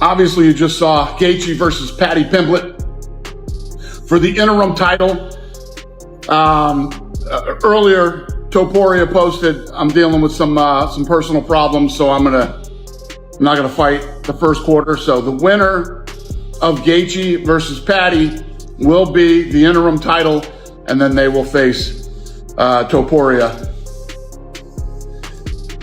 Obviously, you just saw Gaethje versus Paddy Pimblett for the interim title. Earlier, Topuria posted, I'm dealing with some personal problems, so I'm not gonna fight the first quarter. So the winner of Gaethje versus Paddy will be the interim title, and then they will face Topuria.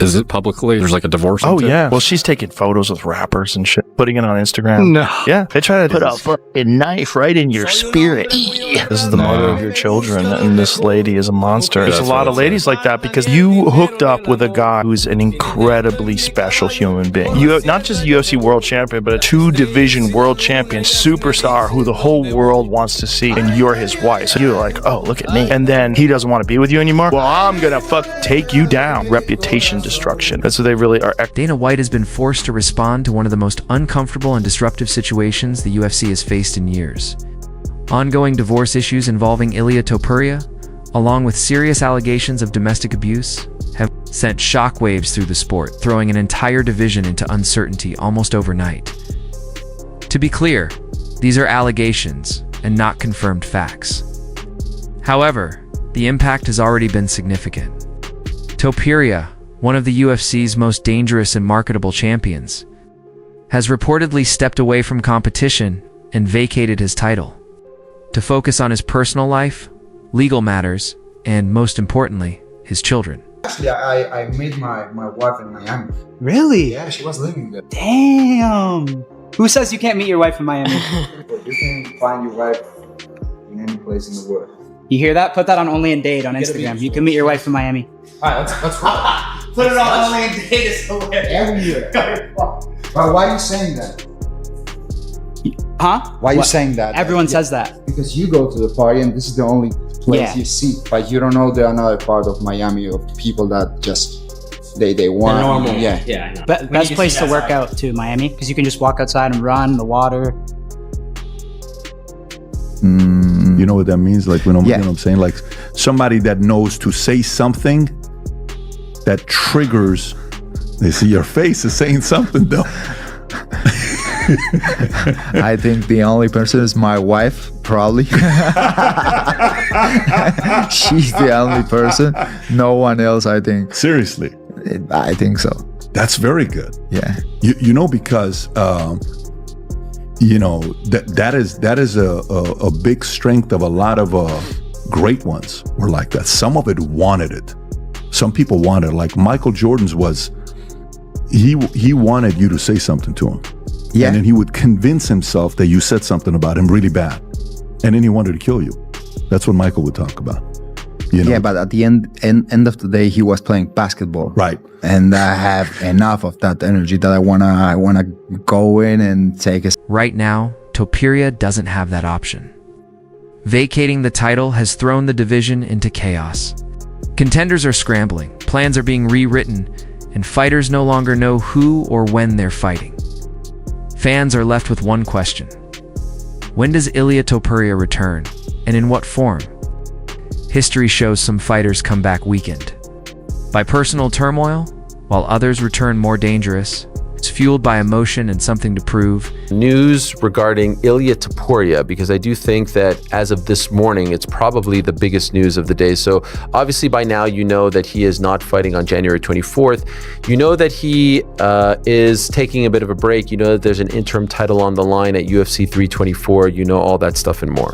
Is it publicly? There's like a divorce. Oh, yeah. Well, she's taking photos with rappers and shit, putting it on Instagram. No. Yeah. They try to Put a fucking knife right in your spirit. This is the mother of your children, and this lady is a monster. There's a lot of ladies like that because you hooked up with a guy who's an incredibly special human being. You not just UFC world champion, but a 2-division world champion superstar who the whole world wants to see, and you're his wife. So you're like, oh, look at me. And then he doesn't want to be with you anymore. Well, I'm gonna take you down. Reputation destruction. That's what they really are. Dana White has been forced to respond to one of the most uncomfortable and disruptive situations the UFC has faced in years. Ongoing divorce issues involving Ilia Topuria, along with serious allegations of domestic abuse, have sent shockwaves through the sport, throwing an entire division into uncertainty almost overnight. To be clear, these are allegations and not confirmed facts. However, the impact has already been significant. Topuria, one of the UFC's most dangerous and marketable champions, has reportedly stepped away from competition and vacated his title to focus on his personal life, legal matters, and most importantly, his children. Actually, I met my wife in Miami. Really? Yeah, she was living there. Damn. Who says you can't meet your wife in Miami? You can find your wife in any place in the world. You hear that? Put that on Only in Date on Instagram. You can meet your wife in Miami. Alright, that's right. Put it on Only in Date, it's hilarious. Everywhere. But why are you saying that? Huh? Why are you saying that? Everyone says that. Because you go to the party and this is the only place you see. But you don't know there are another part of Miami of people that just they want. They're normal. Yeah. Yeah, I know. Best place to work out too, Miami, because you can just walk outside and run in the water. You know what that means? Like when you know what I'm saying? Like somebody that knows to say something that triggers. They see your face is saying something though. I think the only person is my wife, probably. She's the only person. No one else, I think. Seriously? I think so. That's very good. Yeah. You know, because you know that is a big strength of a lot of great ones were like that. Some of it wanted it. Some people wanted it. Like Michael Jordan's was, he wanted you to say something to him. Yeah. And then he would convince himself that you said something about him really bad. And then he wanted to kill you. That's what Michael would talk about. You know? Yeah, but at the end of the day, he was playing basketball. Right. And I have enough of that energy that I wanna go in and take a... Right now, Topuria doesn't have that option. Vacating the title has thrown the division into chaos. Contenders are scrambling, plans are being rewritten, and fighters no longer know who or when they're fighting. Fans are left with one question. When does Ilia Topuria return, and in what form? History shows some fighters come back weakened by personal turmoil, while others return more dangerous. It's fueled by emotion and something to prove. News regarding Ilia Topuria, because I do think that as of this morning, it's probably the biggest news of the day. So obviously by now, you know that he is not fighting on January 24th. You know that he is taking a bit of a break. You know that there's an interim title on the line at UFC 324. You know all that stuff and more.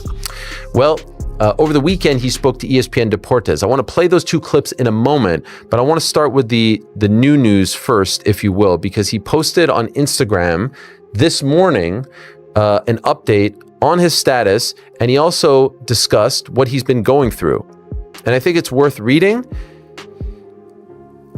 Well, over the weekend, he spoke to ESPN Deportes. I want to play those two clips in a moment, but I want to start with the new news first, if you will, because he posted on Instagram this morning an update on his status, and he also discussed what he's been going through. And I think it's worth reading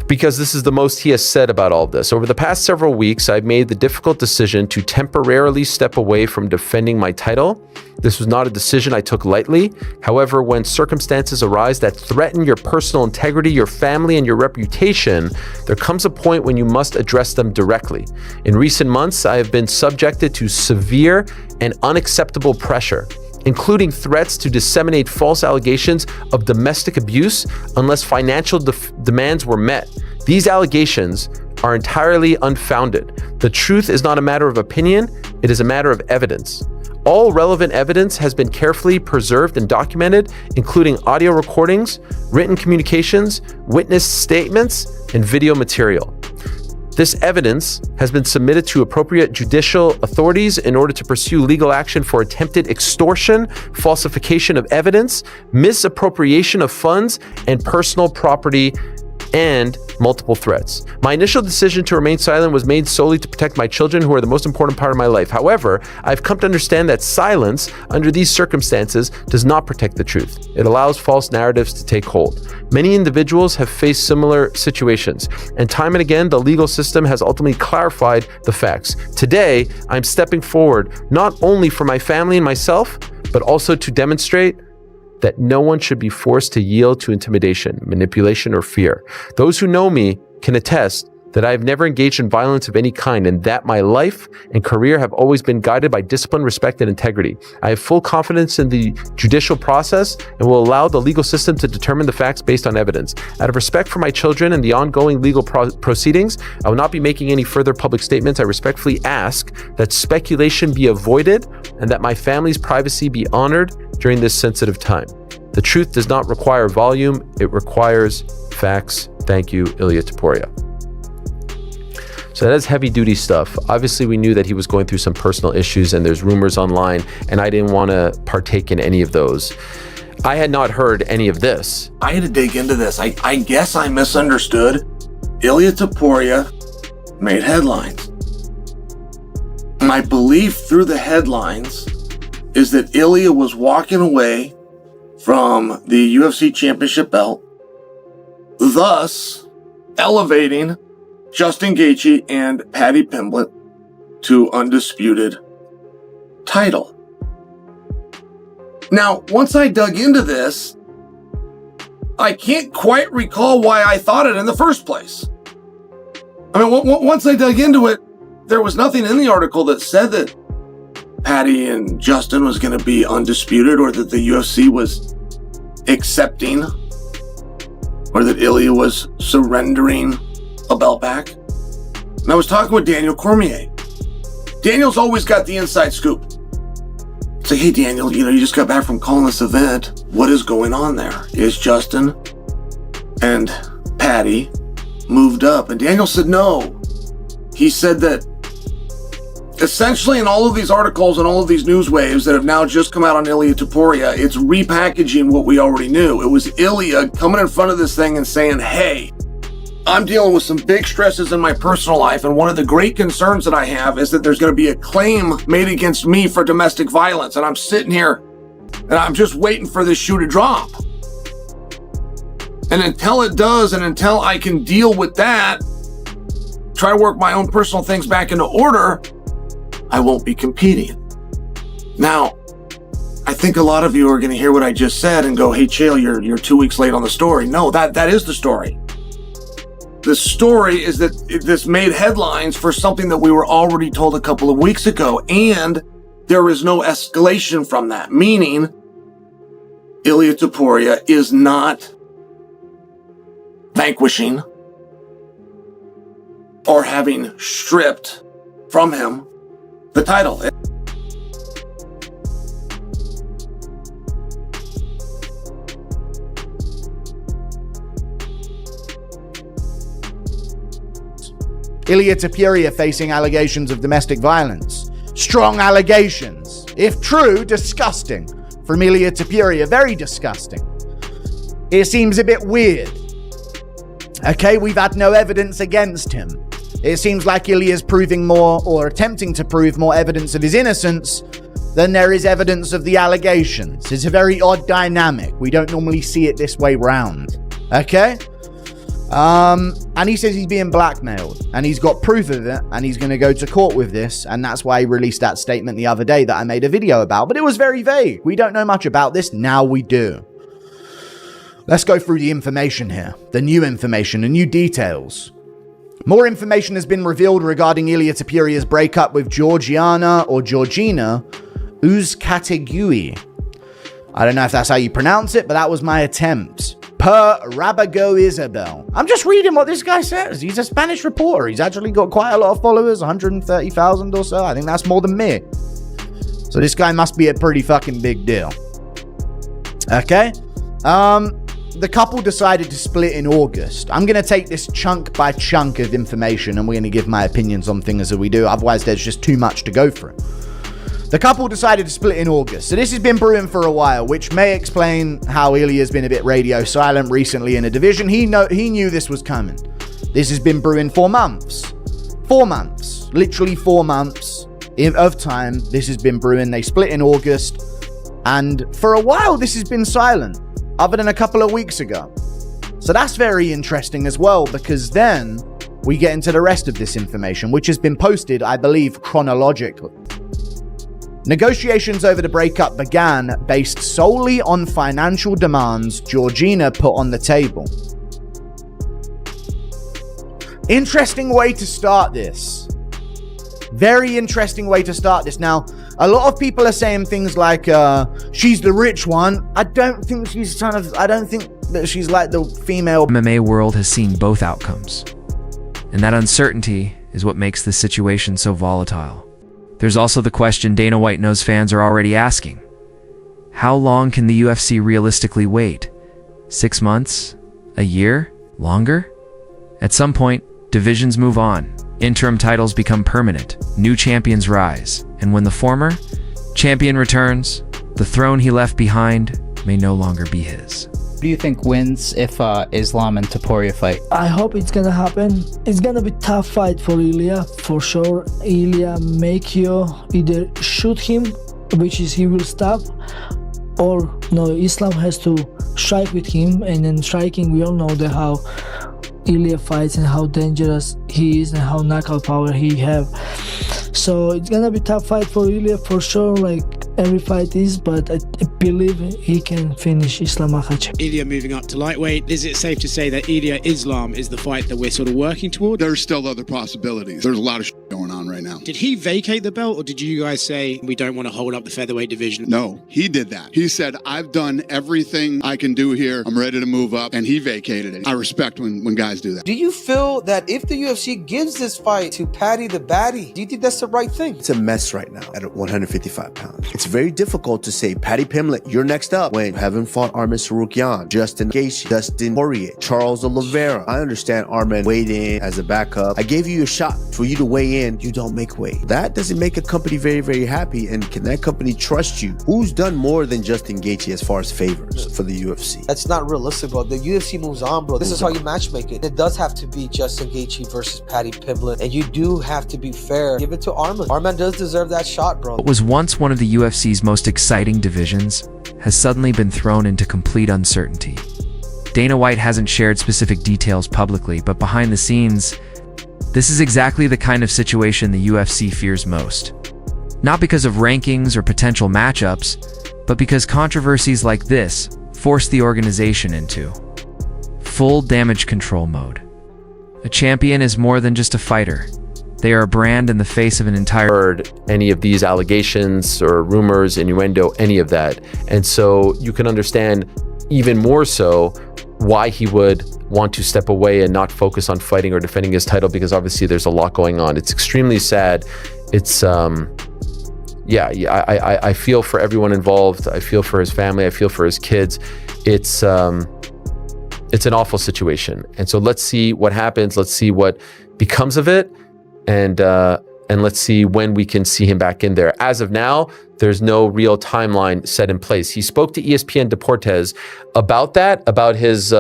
because this is the most he has said about all of this. Over the past several weeks, I've made the difficult decision to temporarily step away from defending my title. This was not a decision I took lightly. However, when circumstances arise that threaten your personal integrity, your family, and your reputation, there comes a point when you must address them directly. In recent months, I have been subjected to severe and unacceptable pressure, including threats to disseminate false allegations of domestic abuse unless financial demands were met. These allegations are entirely unfounded. The truth is not a matter of opinion, it is a matter of evidence. All relevant evidence has been carefully preserved and documented, including audio recordings, written communications, witness statements, and video material. This evidence has been submitted to appropriate judicial authorities in order to pursue legal action for attempted extortion, falsification of evidence, misappropriation of funds, and personal property, and multiple threats. My initial decision to remain silent was made solely to protect my children, who are the most important part of my life. However, I've come to understand that silence under these circumstances does not protect the truth. It allows false narratives to take hold. Many individuals have faced similar situations, and time and again, the legal system has ultimately clarified the facts. Today, I'm stepping forward not only for my family and myself, but also to demonstrate that no one should be forced to yield to intimidation, manipulation, or fear. Those who know me can attest that I have never engaged in violence of any kind, and that my life and career have always been guided by discipline, respect, and integrity. I have full confidence in the judicial process and will allow the legal system to determine the facts based on evidence. Out of respect for my children and the ongoing legal proceedings, I will not be making any further public statements. I respectfully ask that speculation be avoided and that my family's privacy be honored during this sensitive time. The truth does not require volume, it requires facts. Thank you, Ilia Topuria. So that is heavy duty stuff. Obviously, we knew that he was going through some personal issues and there's rumors online, and I didn't want to partake in any of those. I had not heard any of this. I had to dig into this. I guess I misunderstood. Ilia Topuria made headlines. My belief through the headlines is that Ilia was walking away from the UFC championship belt, thus elevating Justin Gaethje and Paddy Pimblett to undisputed title. Now, once I dug into this, I can't quite recall why I thought it in the first place. I mean, once I dug into it, there was nothing in the article that said that Paddy and Justin was going to be undisputed, or that the UFC was accepting, or that Ilia was surrendering a belt back. And I was talking with Daniel Cormier. Daniel's always got the inside scoop. It's like, hey Daniel, you just got back from calling this event. What is going on there? Is Justin and Paddy moved up? And Daniel said no. He said that essentially in all of these articles and all of these news waves that have now just come out on Ilia Topuria, it's repackaging what we already knew. It was Ilia coming in front of this thing and saying, hey, I'm dealing with some big stresses in my personal life, and one of the great concerns that I have is that there's going to be a claim made against me for domestic violence, and I'm sitting here and I'm just waiting for this shoe to drop. And until it does, and until I can deal with that, try to work my own personal things back into order, I won't be competing. Now, I think a lot of you are going to hear what I just said and go, hey Chael, you're 2 weeks late on the story. No, that is the story. The story is that this made headlines for something that we were already told a couple of weeks ago, and there is no escalation from that, meaning Ilia Topuria is not vanquishing or having stripped from him the title. Ilia Topuria facing allegations of domestic violence. Strong allegations. If true, disgusting. From Ilia Topuria, very disgusting. It seems a bit weird. Okay, we've had no evidence against him. It seems like Ilia's proving more, or attempting to prove more, evidence of his innocence than there is evidence of the allegations. It's a very odd dynamic. We don't normally see it this way round. Okay? And he says he's being blackmailed, and he's got proof of it, and he's going to go to court with this, and that's why he released that statement the other day that I made a video about, but it was very vague. We don't know much about this. Now we do. Let's go through the information here, the new information, the new details. More information has been revealed regarding Ilia Topuria's breakup with Georgina Uzcategui. I don't know if that's how you pronounce it, but that was my attempt. per Rabago Isabel. I'm just reading what this guy says. He's a Spanish reporter. He's actually got quite a lot of followers, 130,000 or so. I think that's more than me. So this guy must be a pretty fucking big deal. Okay. The couple decided to split in August. I'm going to take this chunk by chunk of information and we're going to give my opinions on things as we do. Otherwise, there's just too much to go through. The couple decided to split in August. So this has been brewing for a while, which may explain how Ilia's been a bit radio silent recently in a division. He knew this was coming. This has been brewing for months. 4 months. Literally 4 months of time. This has been brewing. They split in August. And for a while, this has been silent, other than a couple of weeks ago. So that's very interesting as well, because then we get into the rest of this information, which has been posted, I believe, chronologically. Negotiations over the breakup began based solely on financial demands Georgina put on the table. Interesting way to start this. Very interesting way to start this. Now, a lot of people are saying things like, she's the rich one. I don't think that she's like the female. MMA world has seen both outcomes. And that uncertainty is what makes this situation so volatile. There's also the question Dana White knows fans are already asking. How long can the UFC realistically wait? 6 months? A year? Longer? At some point, divisions move on. Interim titles become permanent. New champions rise. And when the former champion returns, the throne he left behind may no longer be his. Who do you think wins if Islam and Topuria fight? I hope it's gonna happen. It's gonna be a tough fight for Ilia, for sure. Ilia make you either shoot him, which is he will stop, or no, Islam has to strike with him, and then striking, we all know how Ilia fights and how dangerous he is and how knockout power he have. So it's gonna be a tough fight for Ilia for sure, like every fight is, but I believe he can finish Islam Makhachev. Ilia moving up to lightweight. Is it safe to say that Ilia Islam is the fight that we're sort of working toward? There's still other possibilities. There's a lot of going on right now. Did he vacate the belt, or did you guys say we don't want to hold up the featherweight division? No, he did that. He said, I've done everything I can do here. I'm ready to move up, and he vacated it. I respect when guys do that. Do you feel that if the UFC gives this fight to Paddy the Baddy, do you think that's the right thing? It's a mess right now at 155 pounds. It's very difficult to say, Paddy Pimblett, you're next up, when you haven't fought Arman Tsarukyan, Justin Gaethje, Dustin Poirier, Charles Oliveira. I understand Arman weighed in as a backup. I gave you a shot for you to weigh in. You don't make weight. That doesn't make a company very, very happy. And can that company trust you? Who's done more than Justin Gaethje as far as favors for the UFC? That's not realistic, bro. The UFC moves on, bro. This is how you matchmake it. It does have to be Justin Gaethje versus Paddy Pimblett, and you do have to be fair. Give it to Arman. Arman does deserve that shot, bro. What was once one of the UFC's most exciting divisions has suddenly been thrown into complete uncertainty. Dana White hasn't shared specific details publicly, but behind the scenes, this is exactly the kind of situation the UFC fears most. Not because of rankings or potential matchups, but because controversies like this force the organization into full damage control mode. A champion is more than just a fighter. They are a brand in the face of an entire... Heard any of these allegations or rumors, innuendo, any of that. And so you can understand even more so why he would want to step away and not focus on fighting or defending his title, because obviously there's a lot going on. It's extremely sad. It's, I feel for everyone involved. I feel for his family. I feel for his kids. It's an awful situation. And so let's see what happens. Let's see what becomes of it. And let's see when we can see him back in there. As of now, there's no real timeline set in place. He spoke to ESPN Deportes about that, about his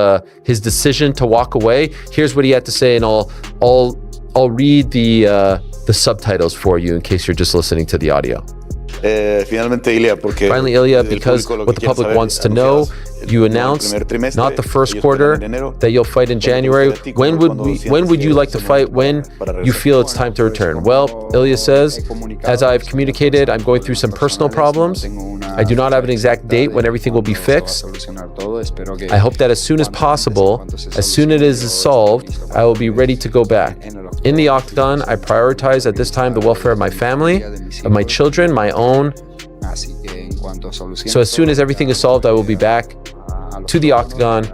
decision to walk away. Here's what he had to say, and I'll read the subtitles for you in case you're just listening to the audio. Finally, Ilia, because what the public wants to know, you announced not the first quarter that you'll fight in January. When would you like to fight? When you feel it's time to return? Well, Ilia says, as I've communicated, I'm going through some personal problems. I do not have an exact date when everything will be fixed. I hope that as soon as possible, as soon as it is solved, I will be ready to go back. In the Octagon, I prioritize at this time the welfare of my family, of my children, my own. So as soon as everything is solved, I will be back to the Octagon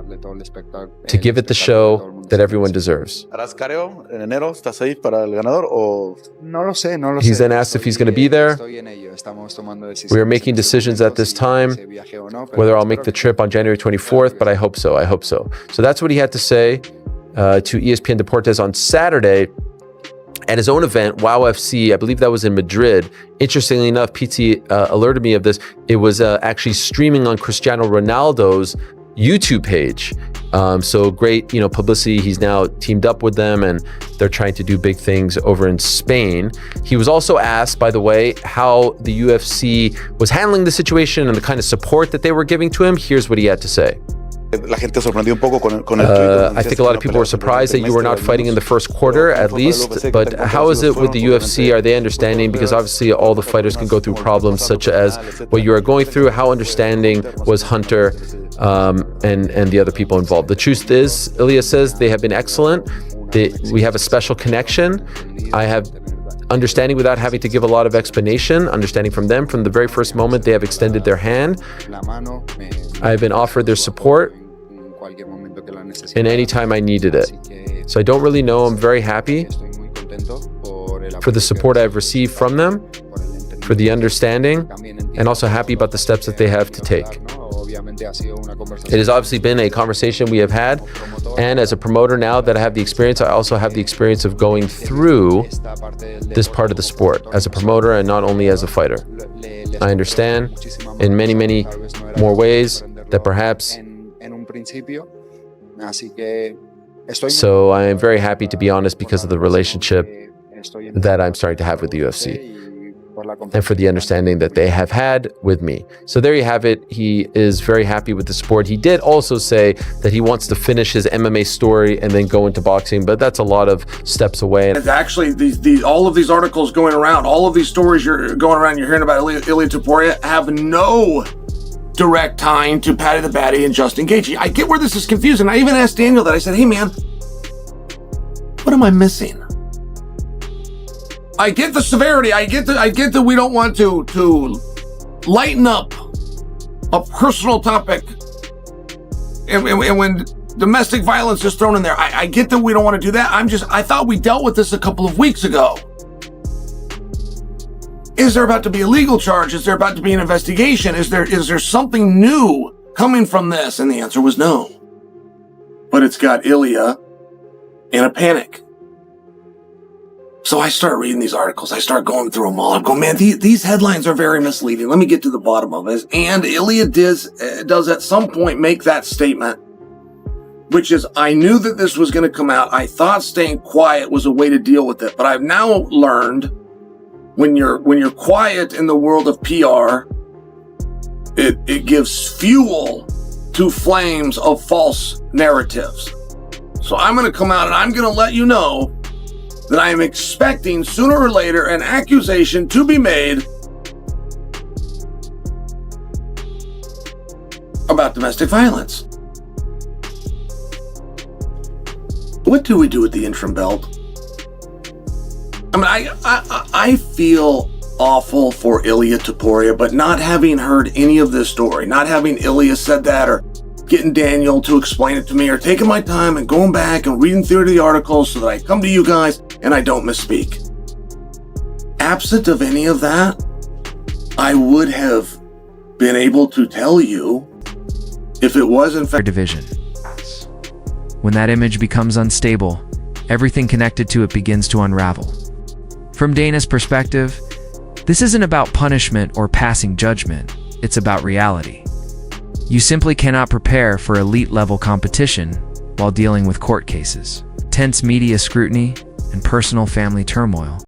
to give it the show that everyone deserves. He's then asked if he's going to be there. We are making decisions at this time, whether I'll make the trip on January 24th, but I hope so. I hope so. So that's what he had to say to ESPN Deportes on Saturday at his own event, WOW FC. I believe that was in Madrid. Interestingly enough, PT alerted me of this. It was actually streaming on Cristiano Ronaldo's YouTube page. So great, publicity. He's now teamed up with them and they're trying to do big things over in Spain. He was also asked, by the way, how the UFC was handling the situation and the kind of support that they were giving to him. Here's what he had to say. I think a lot of people were surprised that you were not fighting in the first quarter, at least. But how is it with the UFC? Are they understanding? Because obviously all the fighters can go through problems such as what you are going through. How understanding was Hunter and the other people involved? The truth is, Ilia says they have been excellent. We have a special connection. I have understanding without having to give a lot of explanation, understanding from them. From the very first moment, they have extended their hand. I have been offered their support in any time I needed it. So I don't really know. I'm very happy for the support I've received from them, for the understanding, and also happy about the steps that they have to take. It has obviously been a conversation we have had, and as a promoter now that I have the experience, I also have the experience of going through this part of the sport as a promoter and not only as a fighter. I understand in many, many more ways that perhaps. So I am very happy, to be honest, because of the relationship that I'm starting to have with the UFC and for the understanding that they have had with me. So there you have it. He is very happy with the sport. He did also say that he wants to finish his MMA story and then go into boxing, but that's a lot of steps away. It's actually, all of these articles going around, all of these stories you're going around, you're hearing about Ilia Topuria have no direct tying to Paddy the Baddy and Justin Gaethje. I get where this is confusing. I even asked Daniel that. I said, hey man, what am I missing? I get the severity. I get that we don't want to lighten up a personal topic, and when domestic violence is thrown in there, I get that we don't want to do that. I thought we dealt with this a couple of weeks ago. Is there about to be a legal charge? Is there about to be an investigation? Is there something new coming from this? And the answer was no. But it's got Ilia in a panic. So I start reading these articles. I start going through them all. I'm going, man, these headlines are very misleading. Let me get to the bottom of it. And Ilia does at some point make that statement, which is, I knew that this was going to come out. I thought staying quiet was a way to deal with it. But I've now learned when you're quiet in the world of PR, it gives fuel to flames of false narratives. So I'm going to come out and I'm going to let you know that I am expecting sooner or later an accusation to be made about domestic violence. What do we do with the interim belt? I mean, I feel awful for Ilia Topuria, but not having heard any of this story, not having Ilia said that, or getting Daniel to explain it to me, or taking my time and going back and reading through the articles so that I come to you guys and I don't misspeak. Absent of any of that, I would have been able to tell you if it was in fact division. When that image becomes unstable, everything connected to it begins to unravel. From Dana's perspective, this isn't about punishment or passing judgment, it's about reality. You simply cannot prepare for elite-level competition while dealing with court cases, tense media scrutiny, and personal family turmoil.